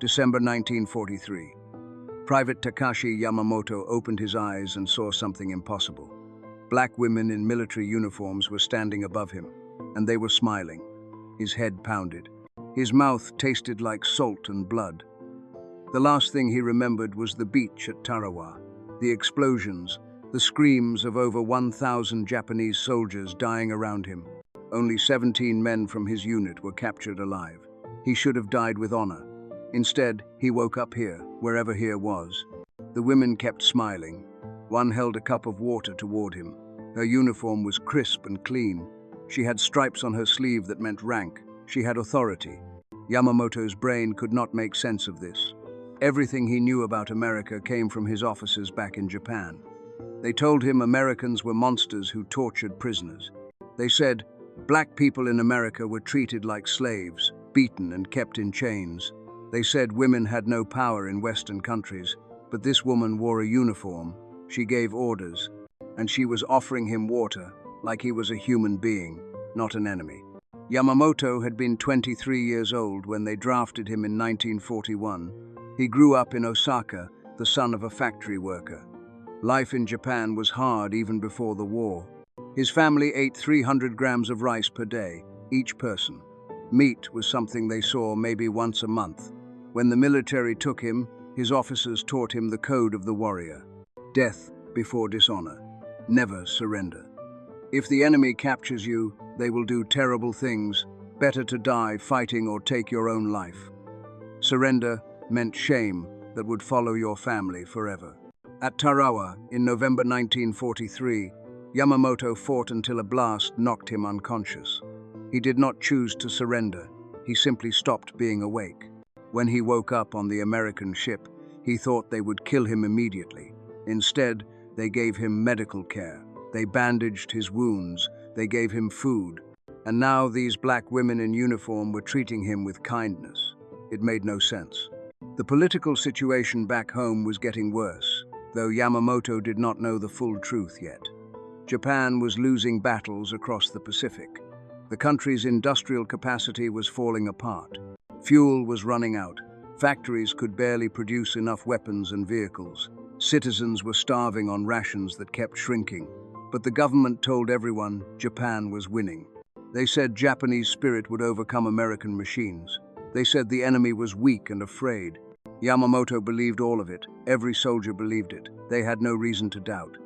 December 1943. Private Takashi Yamamoto opened his eyes and saw something impossible. Black women in military uniforms were standing above him, and they were smiling. His head pounded. His mouth tasted like salt and blood. The last thing he remembered was the beach at Tarawa, the explosions, the screams of over 1,000 Japanese soldiers dying around him. Only 17 men from his unit were captured alive. He should have died with honor. Instead, he woke up here, wherever here was. The women kept smiling. One held a cup of water toward him. Her uniform was crisp and clean. She had stripes on her sleeve that meant rank. She had authority. Yamamoto's brain could not make sense of this. Everything he knew about America came from his officers back in Japan. They told him Americans were monsters who tortured prisoners. They said black people in America were treated like slaves, beaten and kept in chains. They said women had no power in Western countries, but this woman wore a uniform. She gave orders, and she was offering him water like he was a human being, not an enemy. Yamamoto had been 23 years old when they drafted him in 1941. He grew up in Osaka, the son of a factory worker. Life in Japan was hard even before the war. His family ate 300 grams of rice per day, each person. Meat was something they saw maybe once a month. When the military took him, his officers taught him the code of the warrior. Death before dishonor. Never surrender. If the enemy captures you, they will do terrible things. Better to die fighting or take your own life. Surrender meant shame that would follow your family forever. At Tarawa, in November 1943, Yamamoto fought until a blast knocked him unconscious. He did not choose to surrender. He simply stopped being awake. When he woke up on the American ship, he thought they would kill him immediately. Instead, they gave him medical care. They bandaged his wounds. They gave him food. And now these black women in uniform were treating him with kindness. It made no sense. The political situation back home was getting worse, though Yamamoto did not know the full truth yet. Japan was losing battles across the Pacific. The country's industrial capacity was falling apart. Fuel was running out. Factories could barely produce enough weapons and vehicles. Citizens were starving on rations that kept shrinking. But the government told everyone Japan was winning. They said Japanese spirit would overcome American machines. They said the enemy was weak and afraid. Yamamoto believed all of it. Every soldier believed it. They had no reason to doubt.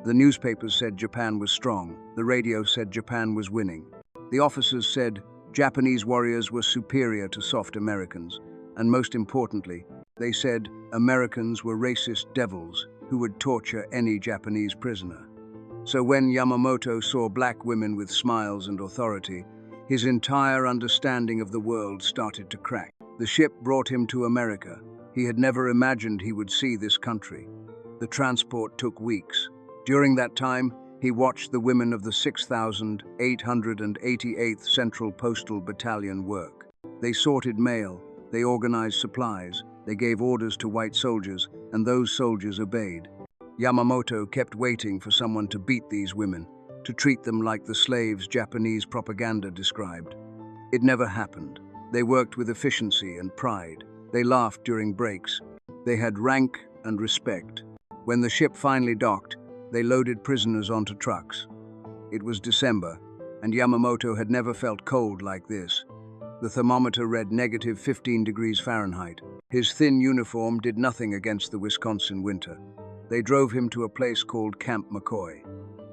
The newspapers said Japan was strong. The radio said Japan was winning. The officers said Japanese warriors were superior to soft Americans. And most importantly, they said Americans were racist devils who would torture any Japanese prisoner. So when Yamamoto saw black women with smiles and authority, his entire understanding of the world started to crack. The ship brought him to America. He had never imagined he would see this country. The transport took weeks. During that time, he watched the women of the 6,888th Central Postal Battalion work. They sorted mail, they organized supplies, they gave orders to white soldiers, and those soldiers obeyed. Yamamoto kept waiting for someone to beat these women, to treat them like the slaves Japanese propaganda described. It never happened. They worked with efficiency and pride. They laughed during breaks. They had rank and respect. When the ship finally docked, they loaded prisoners onto trucks. It was December, and Yamamoto had never felt cold like this. The thermometer read negative 15 degrees Fahrenheit. His thin uniform did nothing against the Wisconsin winter. They drove him to a place called Camp McCoy.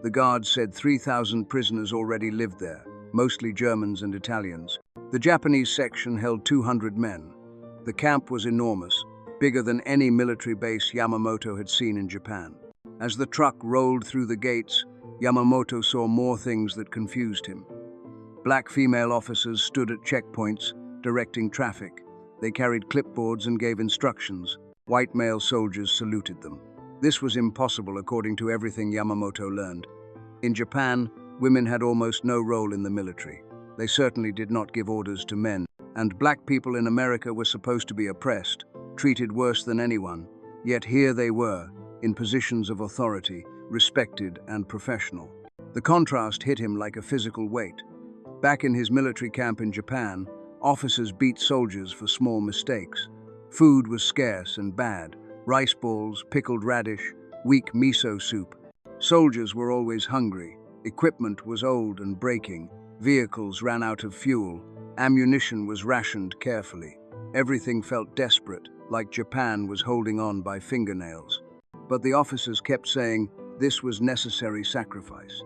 The guards said 3,000 prisoners already lived there, mostly Germans and Italians. The Japanese section held 200 men. The camp was enormous, bigger than any military base Yamamoto had seen in Japan. As the truck rolled through the gates, Yamamoto saw more things that confused him. Black female officers stood at checkpoints, directing traffic. They carried clipboards and gave instructions. White male soldiers saluted them. This was impossible according to everything Yamamoto learned. In Japan, women had almost no role in the military. They certainly did not give orders to men. And black people in America were supposed to be oppressed, treated worse than anyone. Yet here they were, in positions of authority, respected and professional. The contrast hit him like a physical weight. Back in his military camp in Japan, officers beat soldiers for small mistakes. Food was scarce and bad. Rice balls, pickled radish, weak miso soup. Soldiers were always hungry. Equipment was old and breaking. Vehicles ran out of fuel. Ammunition was rationed carefully. Everything felt desperate, like Japan was holding on by fingernails. But the officers kept saying this was necessary sacrifice.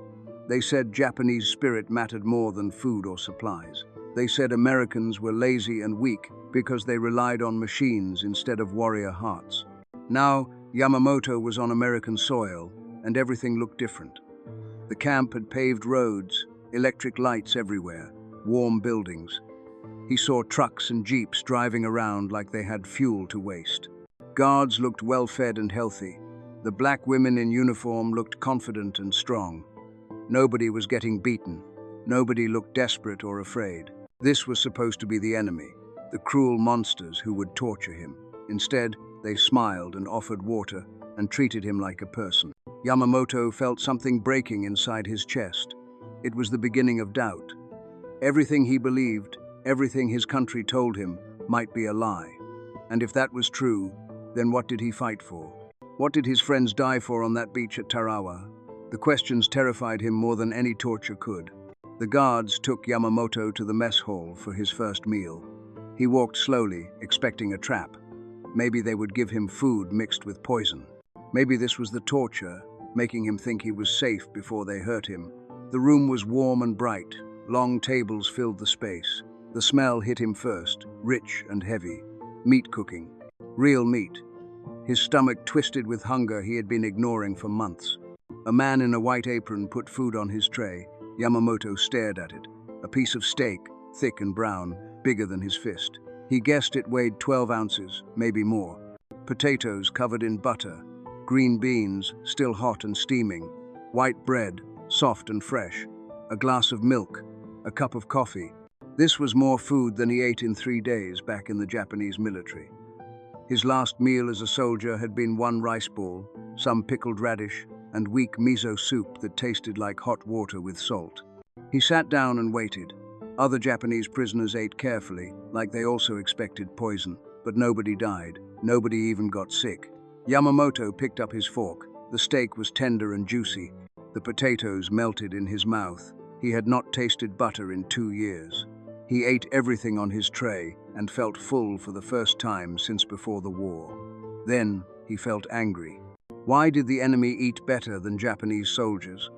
They said Japanese spirit mattered more than food or supplies. They said Americans were lazy and weak because they relied on machines instead of warrior hearts. Now, Yamamoto was on American soil, and everything looked different. The camp had paved roads, electric lights everywhere, warm buildings. He saw trucks and jeeps driving around like they had fuel to waste. Guards looked well-fed and healthy. The black women in uniform looked confident and strong. Nobody was getting beaten. Nobody looked desperate or afraid. This was supposed to be the enemy, the cruel monsters who would torture him. Instead, they smiled and offered water and treated him like a person. Yamamoto felt something breaking inside his chest. It was the beginning of doubt. Everything he believed, everything his country told him, might be a lie. And if that was true, then what did he fight for? What did his friends die for on that beach at Tarawa? The questions terrified him more than any torture could. The guards took Yamamoto to the mess hall for his first meal. He walked slowly, expecting a trap. Maybe they would give him food mixed with poison. Maybe this was the torture, making him think he was safe before they hurt him. The room was warm and bright. Long tables filled the space. The smell hit him first, rich and heavy. Meat cooking. Real meat. His stomach twisted with hunger he had been ignoring for months. A man in a white apron put food on his tray. Yamamoto stared at it. A piece of steak, thick and brown, bigger than his fist. He guessed it weighed 12 ounces, maybe more. Potatoes covered in butter. Green beans, still hot and steaming. White bread, soft and fresh. A glass of milk. A cup of coffee. This was more food than he ate in 3 days back in the Japanese military. His last meal as a soldier had been one rice ball, some pickled radish, and weak miso soup that tasted like hot water with salt. He sat down and waited. Other Japanese prisoners ate carefully, like they also expected poison, but nobody died. Nobody even got sick. Yamamoto picked up his fork. The steak was tender and juicy. The potatoes melted in his mouth. He had not tasted butter in 2 years. He ate everything on his tray and felt full for the first time since before the war. Then he felt angry. Why did the enemy eat better than Japanese soldiers?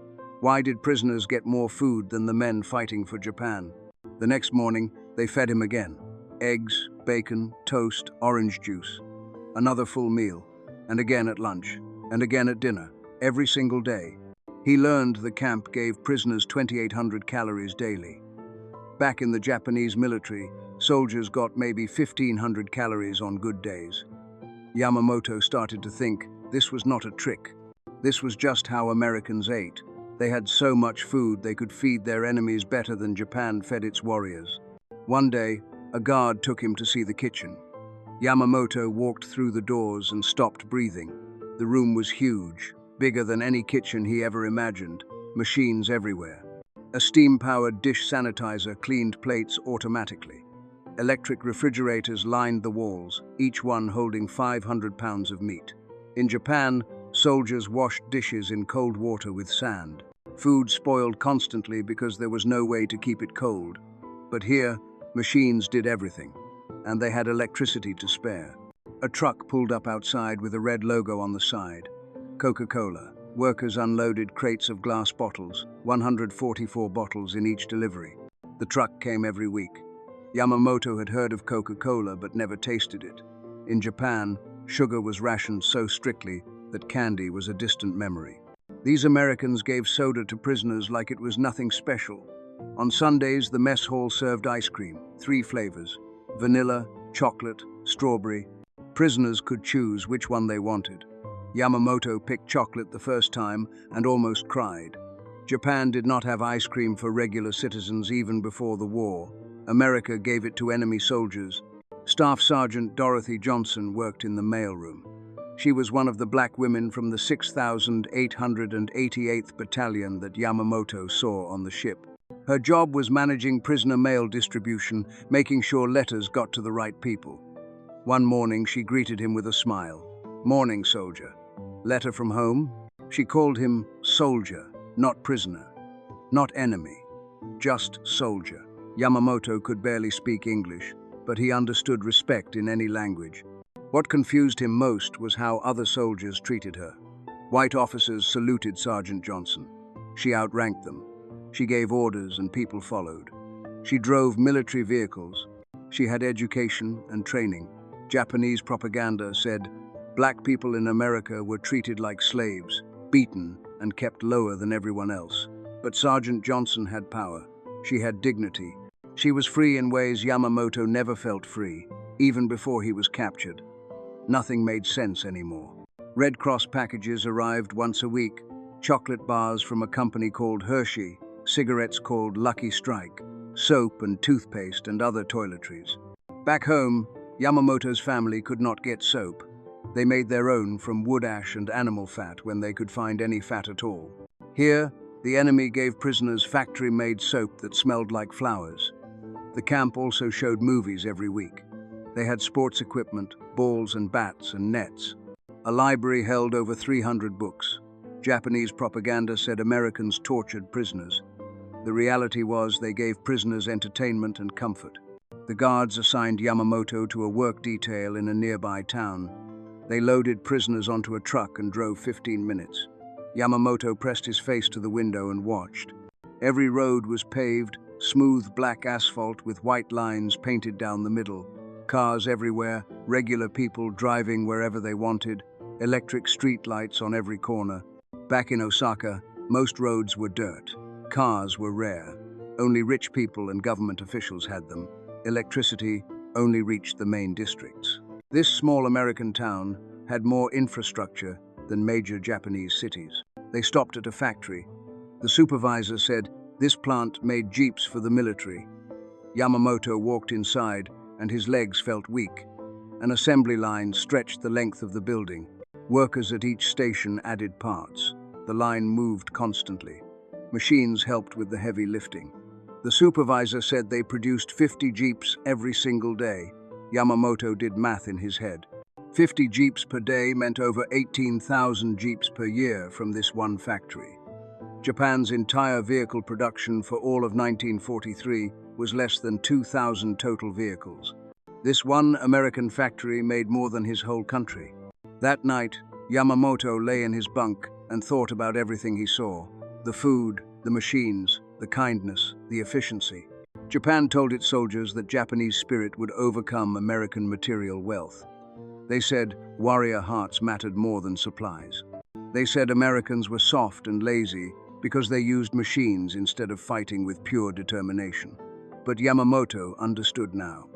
Why did prisoners get more food than the men fighting for Japan? The next morning, they fed him again. Eggs, bacon, toast, orange juice. Another full meal, and again at lunch, and again at dinner, every single day. He learned the camp gave prisoners 2,800 calories daily. Back in the Japanese military, soldiers got maybe 1,500 calories on good days. Yamamoto started to think this was not a trick. This was just how Americans ate. They had so much food they could feed their enemies better than Japan fed its warriors. One day, a guard took him to see the kitchen. Yamamoto walked through the doors and stopped breathing. The room was huge, bigger than any kitchen he ever imagined, machines everywhere. A steam-powered dish sanitizer cleaned plates automatically. Electric refrigerators lined the walls, each one holding 500 pounds of meat. In Japan, soldiers washed dishes in cold water with sand. Food spoiled constantly because there was no way to keep it cold. But here, machines did everything, and they had electricity to spare. A truck pulled up outside with a red logo on the side. Coca-Cola. Workers unloaded crates of glass bottles, 144 bottles in each delivery. The truck came every week. Yamamoto had heard of Coca-Cola but never tasted it. In Japan, sugar was rationed so strictly that candy was a distant memory. These Americans gave soda to prisoners like it was nothing special. On Sundays, the mess hall served ice cream, 3 flavors: vanilla, chocolate, strawberry. Prisoners could choose which one they wanted. Yamamoto picked chocolate the first time and almost cried. Japan did not have ice cream for regular citizens even before the war. America gave it to enemy soldiers. Staff Sergeant Dorothy Johnson worked in the mailroom. She was one of the black women from the 6,888th Battalion that Yamamoto saw on the ship. Her job was managing prisoner mail distribution, making sure letters got to the right people. One morning, she greeted him with a smile. "Morning, soldier." Letter from home? She called him soldier, not prisoner, not enemy, just soldier. Yamamoto could barely speak English, but he understood respect in any language. What confused him most was how other soldiers treated her. White officers saluted Sergeant Johnson. She outranked them. She gave orders and people followed. She drove military vehicles. She had education and training. Japanese propaganda said black people in America were treated like slaves, beaten, and kept lower than everyone else. But Sergeant Johnson had power. She had dignity. She was free in ways Yamamoto never felt free, even before he was captured. Nothing made sense anymore. Red Cross packages arrived once a week, chocolate bars from a company called Hershey, cigarettes called Lucky Strike, soap and toothpaste and other toiletries. Back home, Yamamoto's family could not get soap. They made their own from wood ash and animal fat when they could find any fat at all. Here, the enemy gave prisoners factory-made soap that smelled like flowers. The camp also showed movies every week. They had sports equipment, balls and bats and nets. A library held over 300 books. Japanese propaganda said Americans tortured prisoners. The reality was they gave prisoners entertainment and comfort. The guards assigned Yamamoto to a work detail in a nearby town. They loaded prisoners onto a truck and drove 15 minutes. Yamamoto pressed his face to the window and watched. Every road was paved, smooth black asphalt with white lines painted down the middle. Cars everywhere, regular people driving wherever they wanted, electric street lights on every corner. Back in Osaka, most roads were dirt. Cars were rare. Only rich people and government officials had them. Electricity only reached the main districts. This small American town had more infrastructure than major Japanese cities. They stopped at a factory. The supervisor said this plant made jeeps for the military. Yamamoto walked inside, and his legs felt weak. An assembly line stretched the length of the building. Workers at each station added parts. The line moved constantly. Machines helped with the heavy lifting. The supervisor said they produced 50 jeeps every single day. Yamamoto did math in his head. 50 jeeps per day meant over 18,000 jeeps per year from this one factory. Japan's entire vehicle production for all of 1943 was less than 2,000 total vehicles. This one American factory made more than his whole country. That night, Yamamoto lay in his bunk and thought about everything he saw. The food, the machines, the kindness, the efficiency. Japan told its soldiers that Japanese spirit would overcome American material wealth. They said warrior hearts mattered more than supplies. They said Americans were soft and lazy because they used machines instead of fighting with pure determination. But Yamamoto understood now.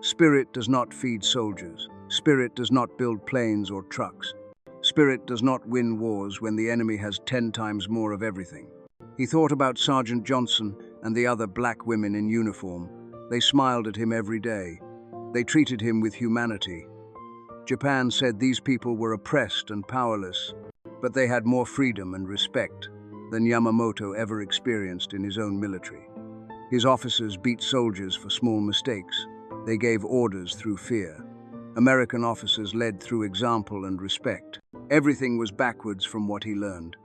Spirit does not feed soldiers. Spirit does not build planes or trucks. Spirit does not win wars when the enemy has 10 times more of everything. He thought about Sergeant Johnson and the other black women in uniform. They smiled at him every day. They treated him with humanity. Japan said these people were oppressed and powerless, but they had more freedom and respect than Yamamoto ever experienced in his own military. His officers beat soldiers for small mistakes. They gave orders through fear. American officers led through example and respect. Everything was backwards from what he learned.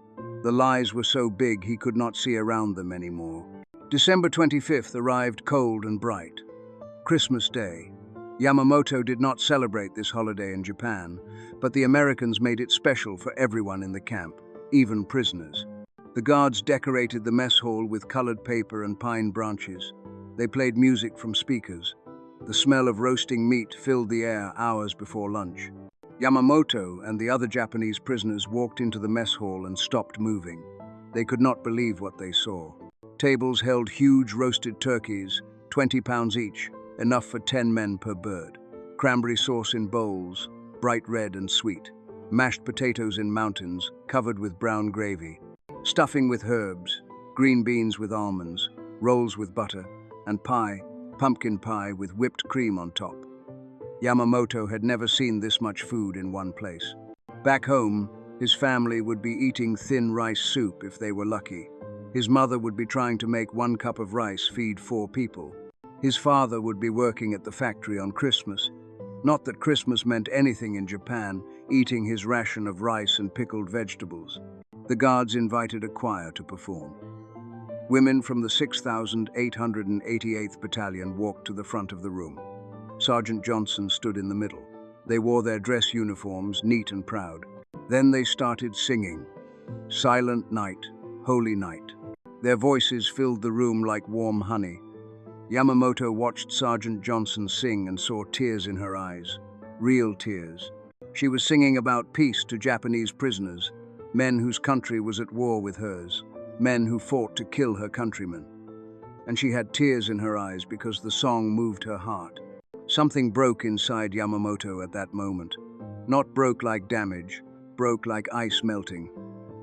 The lies were so big he could not see around them anymore. December 25th arrived cold and bright. Christmas Day. Yamamoto did not celebrate this holiday in Japan, but the Americans made it special for everyone in the camp, even prisoners. The guards decorated the mess hall with colored paper and pine branches. They played music from speakers. The smell of roasting meat filled the air hours before lunch. Yamamoto and the other Japanese prisoners walked into the mess hall and stopped moving. They could not believe what they saw. Tables held huge roasted turkeys, 20 pounds each, enough for 10 men per bird. Cranberry sauce in bowls, bright red and sweet. Mashed potatoes in mountains, covered with brown gravy. Stuffing with herbs, green beans with almonds, rolls with butter, and pie, pumpkin pie with whipped cream on top. Yamamoto had never seen this much food in one place. Back home, his family would be eating thin rice soup if they were lucky. His mother would be trying to make 1 cup of rice feed 4 people. His father would be working at the factory on Christmas. Not that Christmas meant anything in Japan, eating his ration of rice and pickled vegetables. The guards invited a choir to perform. Women from the 6,888th Battalion walked to the front of the room. Sergeant Johnson stood in the middle. They wore their dress uniforms, neat and proud. Then they started singing, "Silent Night, Holy Night." Their voices filled the room like warm honey. Yamamoto watched Sergeant Johnson sing and saw tears in her eyes. Real tears. She was singing about peace to Japanese prisoners, men whose country was at war with hers, men who fought to kill her countrymen. And she had tears in her eyes because the song moved her heart. Something broke inside Yamamoto at that moment. Not broke like damage, broke like ice melting.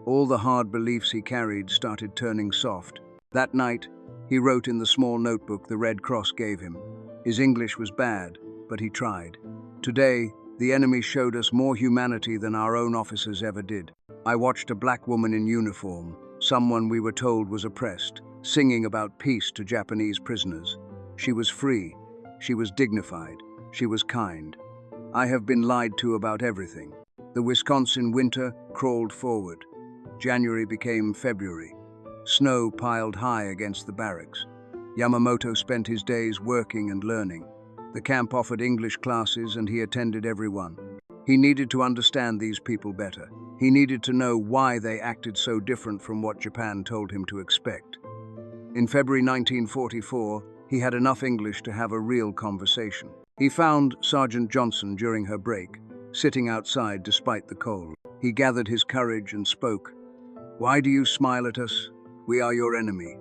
All the hard beliefs he carried started turning soft. That night, he wrote in the small notebook the Red Cross gave him. His English was bad, but he tried. Today, the enemy showed us more humanity than our own officers ever did. I watched a black woman in uniform, someone we were told was oppressed, singing about peace to Japanese prisoners. She was free, she was dignified, she was kind. I have been lied to about everything. The Wisconsin winter crawled forward. January became February. Snow piled high against the barracks. Yamamoto spent his days working and learning. The camp offered English classes and he attended every one. He needed to understand these people better. He needed to know why they acted so different from what Japan told him to expect. In February 1944, he had enough English to have a real conversation. He found Sergeant Johnson during her break, sitting outside despite the cold. He gathered his courage and spoke. "Why do you smile at us? We are your enemy."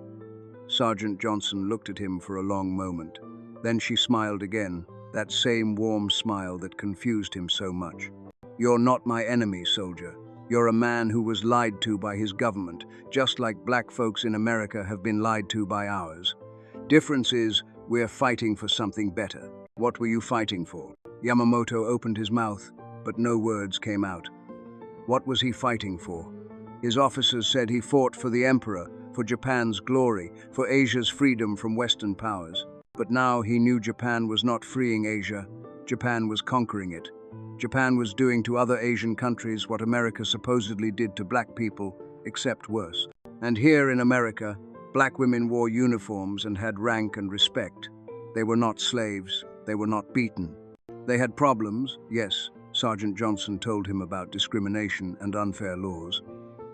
Sergeant Johnson looked at him for a long moment. Then she smiled again, that same warm smile that confused him so much. "You're not my enemy, soldier. You're a man who was lied to by his government, just like black folks in America have been lied to by ours. Difference is, we're fighting for something better." "What were you fighting for?" Yamamoto opened his mouth, but no words came out. What was he fighting for? His officers said he fought for the Emperor, for Japan's glory, for Asia's freedom from Western powers. But now he knew Japan was not freeing Asia, Japan was conquering it. Japan was doing to other Asian countries what America supposedly did to black people, except worse. And here in America, black women wore uniforms and had rank and respect. They were not slaves, they were not beaten. They had problems, yes, Sergeant Johnson told him about discrimination and unfair laws.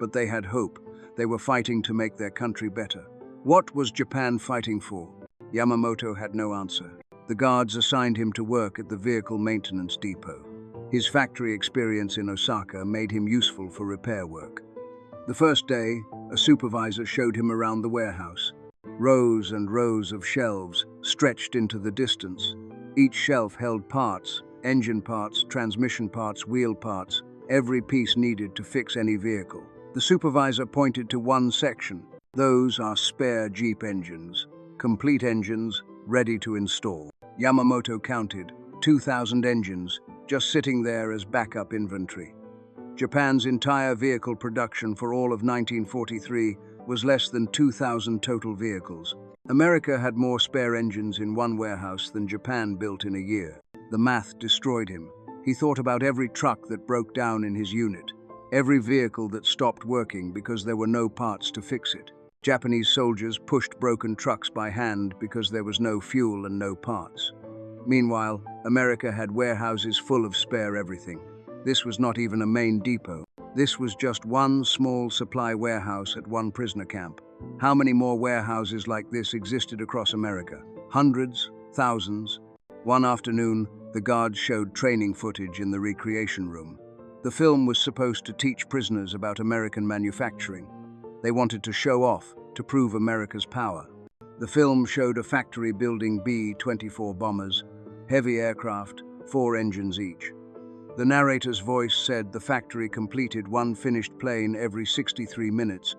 But they had hope. They were fighting to make their country better. What was Japan fighting for? Yamamoto had no answer. The guards assigned him to work at the vehicle maintenance depot. His factory experience in Osaka made him useful for repair work. The first day, a supervisor showed him around the warehouse. Rows and rows of shelves stretched into the distance. Each shelf held parts, engine parts, transmission parts, wheel parts, every piece needed to fix any vehicle. The supervisor pointed to one section. Those are spare Jeep engines, complete engines, ready to install. Yamamoto counted 2,000 engines just sitting there as backup inventory. Japan's entire vehicle production for all of 1943 was less than 2,000 total vehicles. America had more spare engines in one warehouse than Japan built in a year. The math destroyed him. He thought about every truck that broke down in his unit, every vehicle that stopped working because there were no parts to fix it. Japanese soldiers pushed broken trucks by hand because there was no fuel and no parts. Meanwhile, America had warehouses full of spare everything. This was not even a main depot. This was just one small supply warehouse at one prisoner camp. How many more warehouses like this existed across America? Hundreds? Thousands? One afternoon, the guards showed training footage in the recreation room. The film was supposed to teach prisoners about American manufacturing. They wanted to show off, to prove America's power. The film showed a factory building B-24 bombers, heavy aircraft, 4 engines each. The narrator's voice said the factory completed one finished plane every 63 minutes.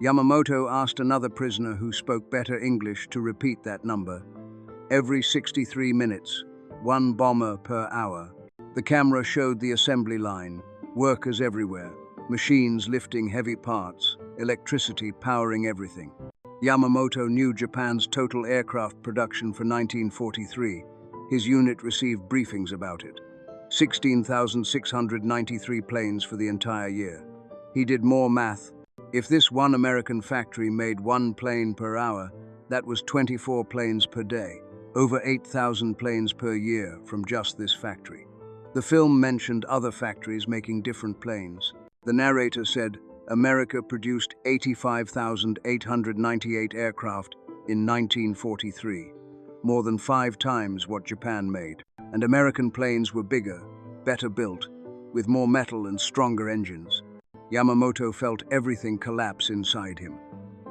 Yamamoto asked another prisoner who spoke better English to repeat that number. Every 63 minutes, 1 bomber per hour. The camera showed the assembly line, workers everywhere, machines lifting heavy parts, electricity powering everything. Yamamoto knew Japan's total aircraft production for 1943. His unit received briefings about it. 16,693 planes for the entire year. He did more math. If this one American factory made 1 plane per hour, that was 24 planes per day, over 8,000 planes per year from just this factory. The film mentioned other factories making different planes. The narrator said, America produced 85,898 aircraft in 1943, more than 5 times what Japan made. And American planes were bigger, better built, with more metal and stronger engines. Yamamoto felt everything collapse inside him.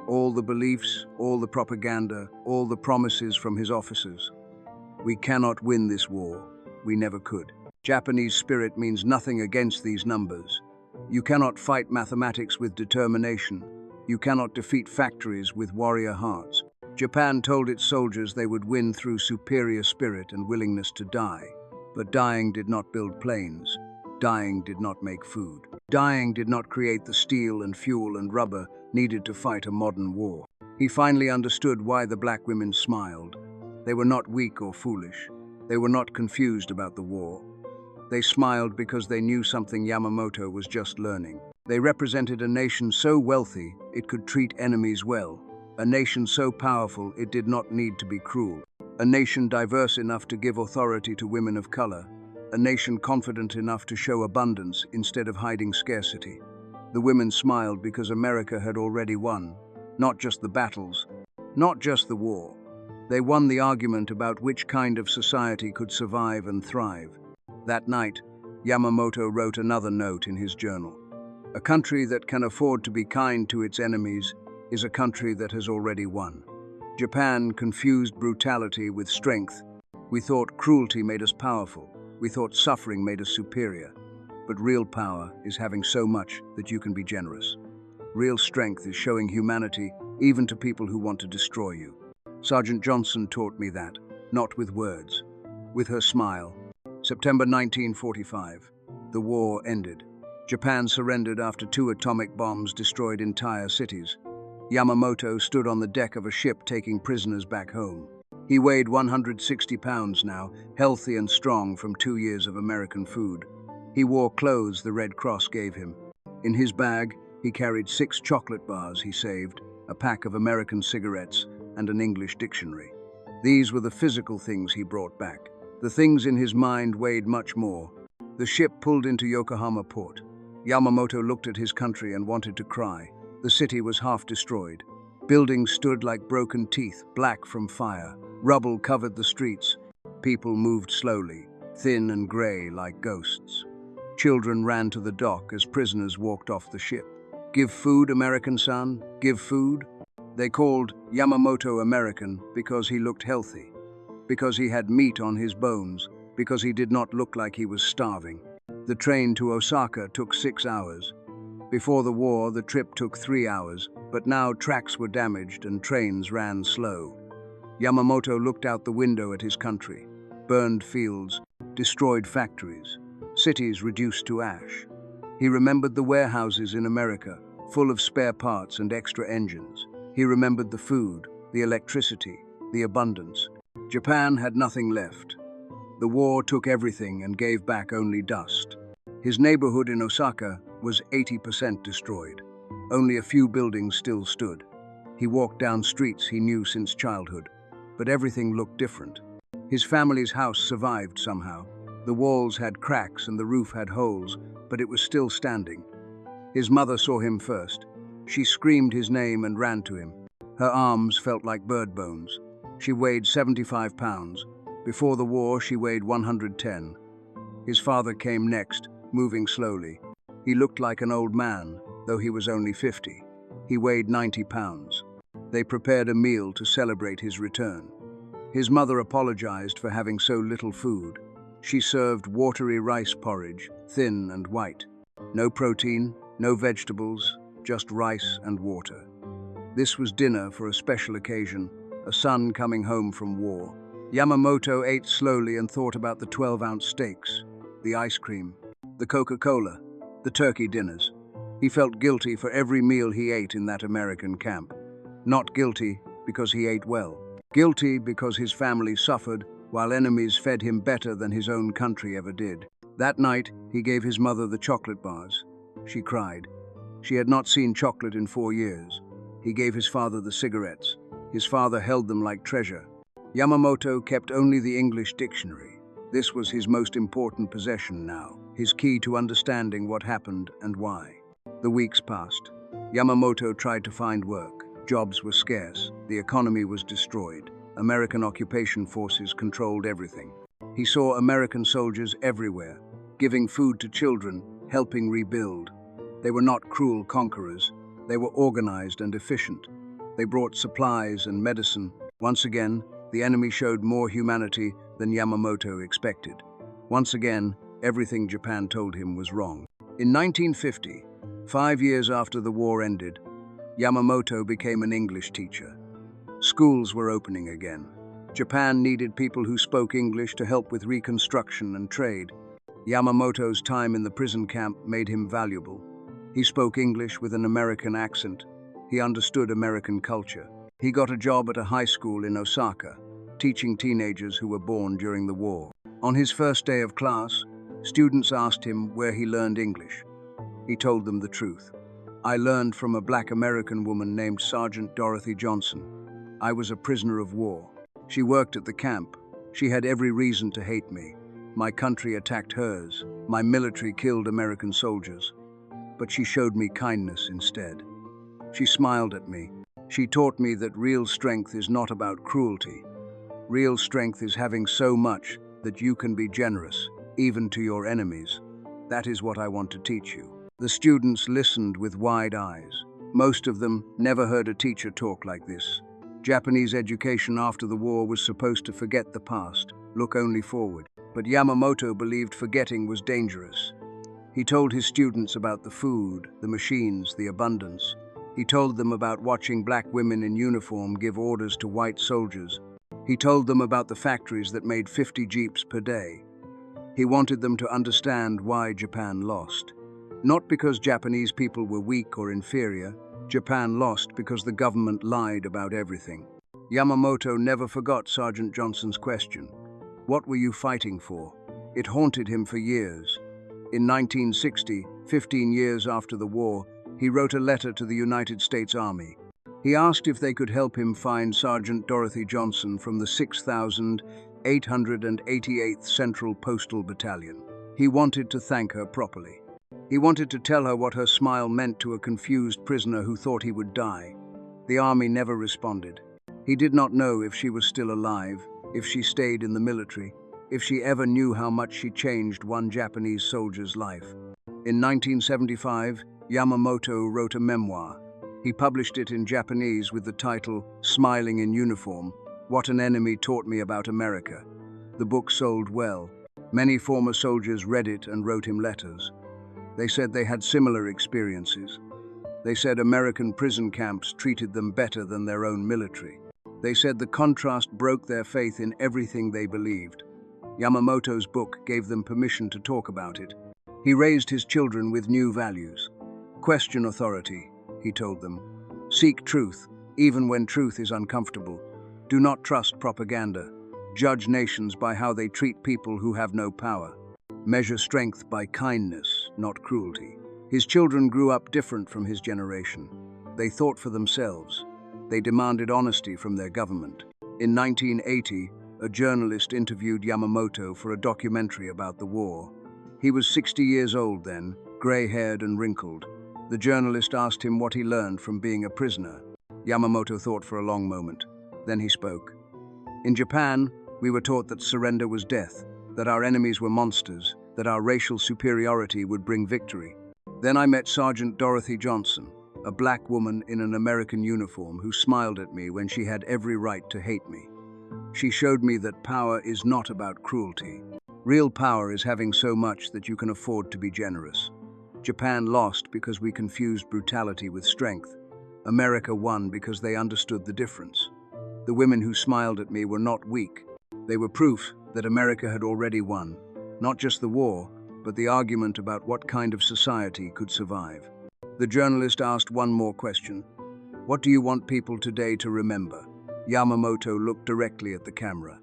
All the beliefs, all the propaganda, all the promises from his officers. We cannot win this war. We never could. Japanese spirit means nothing against these numbers. You cannot fight mathematics with determination. You cannot defeat factories with warrior hearts. Japan told its soldiers they would win through superior spirit and willingness to die. But dying did not build planes. Dying did not make food. Dying did not create the steel and fuel and rubber needed to fight a modern war. He finally understood why the black women smiled. They were not weak or foolish. They were not confused about the war. They smiled because they knew something Yamamoto was just learning. They represented a nation so wealthy it could treat enemies well. A nation so powerful it did not need to be cruel. A nation diverse enough to give authority to women of color. A nation confident enough to show abundance instead of hiding scarcity. The women smiled because America had already won. Not just the battles, not just the war. They won the argument about which kind of society could survive and thrive. That night, Yamamoto wrote another note in his journal. A country that can afford to be kind to its enemies is a country that has already won. Japan confused brutality with strength. We thought cruelty made us powerful. We thought suffering made us superior. But real power is having so much that you can be generous. Real strength is showing humanity even to people who want to destroy you. Sergeant Johnson taught me that, not with words, with her smile. September 1945. The war ended. Japan surrendered after 2 atomic bombs destroyed entire cities. Yamamoto stood on the deck of a ship taking prisoners back home. He weighed 160 pounds now, healthy and strong from 2 years of American food. He wore clothes the Red Cross gave him. In his bag, he carried 6 chocolate bars he saved, a pack of American cigarettes, and an English dictionary. These were the physical things he brought back. The things in his mind weighed much more. The ship pulled into Yokohama port. Yamamoto looked at his country and wanted to cry. The city was half destroyed. Buildings stood like broken teeth, black from fire. Rubble covered the streets. People moved slowly, thin and gray like ghosts. Children ran to the dock as prisoners walked off the ship. Give food, American-san, give food. They called Yamamoto American because he looked healthy, because he had meat on his bones, because he did not look like he was starving. The train to Osaka took 6 hours. Before the war, the trip took 3 hours, but now tracks were damaged and trains ran slow. Yamamoto looked out the window at his country. Burned fields, destroyed factories, cities reduced to ash. He remembered the warehouses in America, full of spare parts and extra engines. He remembered the food, the electricity, the abundance. Japan had nothing left. The war took everything and gave back only dust. His neighborhood in Osaka was 80% destroyed. Only a few buildings still stood. He walked down streets he knew since childhood, but everything looked different. His family's house survived somehow. The walls had cracks and the roof had holes, but it was still standing. His mother saw him first. She screamed his name and ran to him. Her arms felt like bird bones. She weighed 75 pounds. Before the war, she weighed 110. His father came next, moving slowly. He looked like an old man, though he was only 50. He weighed 90 pounds. They prepared a meal to celebrate his return. His mother apologized for having so little food. She served watery rice porridge, thin and white. No protein, no vegetables, just rice and water. This was dinner for a special occasion, a son coming home from war. Yamamoto ate slowly and thought about the 12-ounce steaks, the ice cream, the Coca-Cola, the turkey dinners. He felt guilty for every meal he ate in that American camp. Not guilty because he ate well. Guilty because his family suffered while enemies fed him better than his own country ever did. That night, he gave his mother the chocolate bars. She cried. She had not seen chocolate in 4 years. He gave his father the cigarettes. His father held them like treasure. Yamamoto kept only the English dictionary. This was his most important possession now, his key to understanding what happened and why. The weeks passed. Yamamoto tried to find work. Jobs were scarce. The economy was destroyed. American occupation forces controlled everything. He saw American soldiers everywhere, giving food to children, helping rebuild. They were not cruel conquerors. They were organized and efficient. They brought supplies and medicine. Once again, the enemy showed more humanity than Yamamoto expected. Once again, everything Japan told him was wrong. In 1950, 5 years after the war ended, Yamamoto became an English teacher. Schools were opening again. Japan needed people who spoke English to help with reconstruction and trade. Yamamoto's time in the prison camp made him valuable. He spoke English with an American accent. He understood American culture. He got a job at a high school in Osaka, teaching teenagers who were born during the war. On his first day of class, students asked him where he learned English. He told them the truth. I learned from a black American woman named Sergeant Dorothy Johnson. I was a prisoner of war. She worked at the camp. She had every reason to hate me. My country attacked hers. My military killed American soldiers. But she showed me kindness instead. She smiled at me. She taught me that real strength is not about cruelty. Real strength is having so much that you can be generous, even to your enemies. That is what I want to teach you. The students listened with wide eyes. Most of them never heard a teacher talk like this. Japanese education after the war was supposed to forget the past, look only forward. But Yamamoto believed forgetting was dangerous. He told his students about the food, the machines, the abundance. He told them about watching black women in uniform give orders to white soldiers. He told them about the factories that made 50 jeeps per day. He wanted them to understand why Japan lost. Not because Japanese people were weak or inferior. Japan lost because the government lied about everything. Yamamoto never forgot Sergeant Johnson's question. What were you fighting for? It haunted him for years. In 1960, 15 years after the war, he wrote a letter to the United States Army. He asked if they could help him find Sergeant Dorothy Johnson from the 6,888th Central Postal Battalion. He wanted to thank her properly. He wanted to tell her what her smile meant to a confused prisoner who thought he would die. The army never responded. He did not know if she was still alive, if she stayed in the military, if she ever knew how much she changed one Japanese soldier's life. In 1975, Yamamoto wrote a memoir. He published it in Japanese with the title, Smiling in Uniform, What an Enemy Taught Me About America. The book sold well. Many former soldiers read it and wrote him letters. They said they had similar experiences. They said American prison camps treated them better than their own military. They said the contrast broke their faith in everything they believed. Yamamoto's book gave them permission to talk about it. He raised his children with new values. Question authority, he told them. Seek truth, even when truth is uncomfortable. Do not trust propaganda. Judge nations by how they treat people who have no power. Measure strength by kindness, not cruelty. His children grew up different from his generation. They thought for themselves. They demanded honesty from their government. In 1980, a journalist interviewed Yamamoto for a documentary about the war. He was 60 years old then, gray-haired and wrinkled. The journalist asked him what he learned from being a prisoner. Yamamoto thought for a long moment. Then he spoke. In Japan, we were taught that surrender was death, that our enemies were monsters, that our racial superiority would bring victory. Then I met Sergeant Dorothy Johnson, a black woman in an American uniform who smiled at me when she had every right to hate me. She showed me that power is not about cruelty. Real power is having so much that you can afford to be generous. Japan lost because we confused brutality with strength. America won because they understood the difference. The women who smiled at me were not weak. They were proof that America had already won, not just the war, but the argument about what kind of society could survive. The journalist asked one more question. What do you want people today to remember? Yamamoto looked directly at the camera.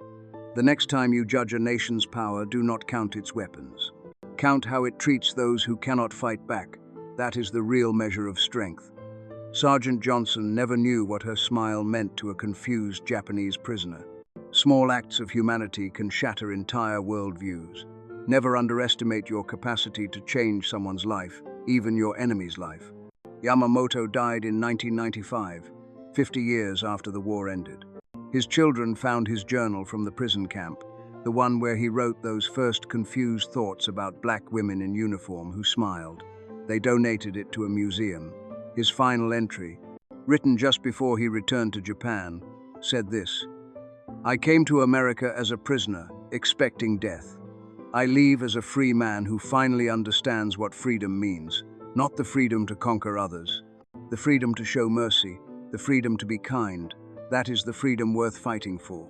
The next time you judge a nation's power, do not count its weapons. Count how it treats those who cannot fight back. That is the real measure of strength. Sergeant Johnson never knew what her smile meant to a confused Japanese prisoner. Small acts of humanity can shatter entire worldviews. Never underestimate your capacity to change someone's life, even your enemy's life. Yamamoto died in 1995, 50 years after the war ended. His children found his journal from the prison camp, the one where he wrote those first confused thoughts about black women in uniform who smiled. They donated it to a museum. His final entry, written just before he returned to Japan, said this: "I came to America as a prisoner, expecting death. I leave as a free man who finally understands what freedom means. Not the freedom to conquer others, the freedom to show mercy, the freedom to be kind. That is the freedom worth fighting for."